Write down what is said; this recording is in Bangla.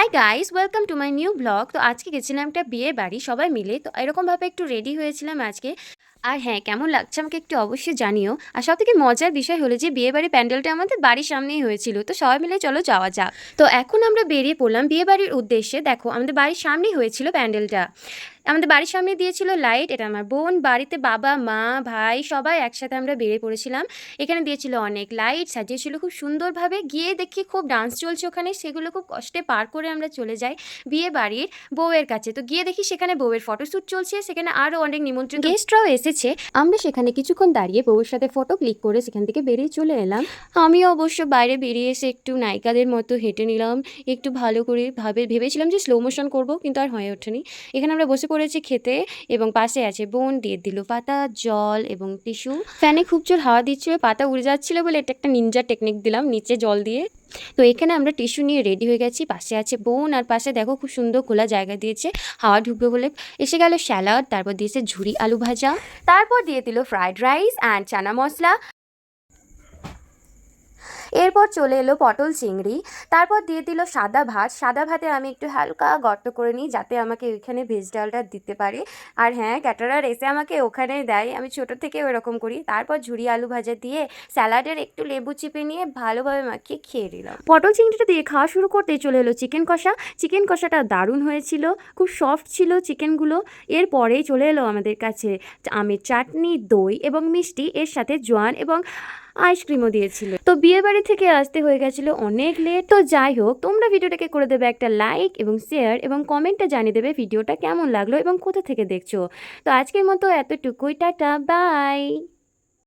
Hi guys, welcome to my new blog. তো আজকে গেছিলাম একটা বিয়ে বাড়ি সবাই মিলে। তো এরকমভাবে একটু রেডি হয়েছিলাম আজকে। আর হ্যাঁ, কেমন লাগছে আমাকে একটু অবশ্যই জানিও। আর সবথেকে মজার বিষয় হলো যে বিয়ে বাড়ির প্যান্ডেলটা আমাদের বাড়ির সামনেই হয়েছিল। তো সবাই মিলে চলো যাওয়া যাক। তো এখন আমরা বেরিয়ে পড়লাম বিয়ে বাড়ির উদ্দেশ্যে। দেখো, আমাদের বাড়ির সামনেই হয়েছিল প্যান্ডেলটা। আমাদের বাড়ির সামনে দিয়েছিল লাইট। এটা আমার বোন, বাড়িতে বাবা, মা, ভাই সবাই একসাথে আমরা বেরিয়ে পড়েছিলাম। এখানে দিয়েছিল অনেক লাইট, সাজিয়েছিল খুব সুন্দরভাবে। গিয়ে দেখি খুব ডান্স চলছে ওখানে, সেগুলো খুব কষ্টে পার করে আমরা চলে যাই বিয়ে বাড়ির বউয়ের কাছে। তো গিয়ে দেখি সেখানে বউয়ের ফটোশ্যুট চলছে, সেখানে আরও অনেক নিমন্ত্রিত গেস্টরাও এসেছে। আমরা সেখানে কিছুক্ষণ দাঁড়িয়ে বউয়ের সাথে ফটো ক্লিক করে সেখান থেকে বেরিয়ে চলে এলাম। আমিও অবশ্য বাইরে বেরিয়ে এসে একটু নায়িকাদের মতো হেঁটে নিলাম। একটু ভালো করে ভেবেছিলাম যে স্লো মোশন করবো, কিন্তু আর হয়ে ওঠেনি। এখানে আমরা বসে পড়েছি খেতে, এবং পাশে আছে বোন, দিয়ে দিল পাতা, জল এবং টিস্যু। ফ্যানে খুব জোর হাওয়া দিচ্ছিল, পাতা উড়ে যাচ্ছিল বলে এটা একটা নিনজা টেকনিক দিলাম নিচে জল দিয়ে। তো এখানে আমরা টিস্যু নিয়ে রেডি হয়ে গেছি। পাশে আছে বোন, আর পাশে দেখো খুব সুন্দর খোলা জায়গা দিয়েছে হাওয়া ঢুকবে বলে। এসে গেল স্যালাড, তারপর দিয়েছে ঝুরি আলু ভাজা, তারপর দিয়ে দিল fried rice and chana masala. এরপর চলে এলো পটল চিংড়ি, তারপর দিয়ে দিল সাদা ভাত। সাদা ভাতে আমি একটু হালকা গর্ত করে নিই যাতে আমাকে ওইখানে ভেজ ডালটা দিতে পারে। আর হ্যাঁ, ক্যাটারার এসে আমাকে ওখানে দেয়, আমি ছোটো থেকে ওরকম করি। তারপর ঝুরি আলু ভাজা দিয়ে স্যালাডের একটু লেবু চিপে নিয়ে ভালোভাবে মাখিয়ে খেয়ে নিলাম। পটল চিংড়িটা দিয়ে খাওয়া শুরু করতেই চলে এলো চিকেন কষা। চিকেন কষাটা দারুণ হয়েছিল, খুব সফট ছিল চিকেনগুলো। এরপরেই চলে এলো আমাদের কাছে আমের চাটনি, দই এবং মিষ্টি, এর সাথে জোয়ান এবং আইসক্রিমও দিয়েছিল। তো বিয়ে বাড়ি থেকে আসতে হয়ে গেছিল অনেক লেট। তো যাই হোক, তোমরা ভিডিওটাকে করে দেবে একটা লাইক এবং শেয়ার, এবং কমেন্টে জানিয়ে দেবে ভিডিওটা কেমন লাগলো এবং কোথা থেকে দেখছো। তো আজকের মতো এতটুকুই, টাটা, বাই।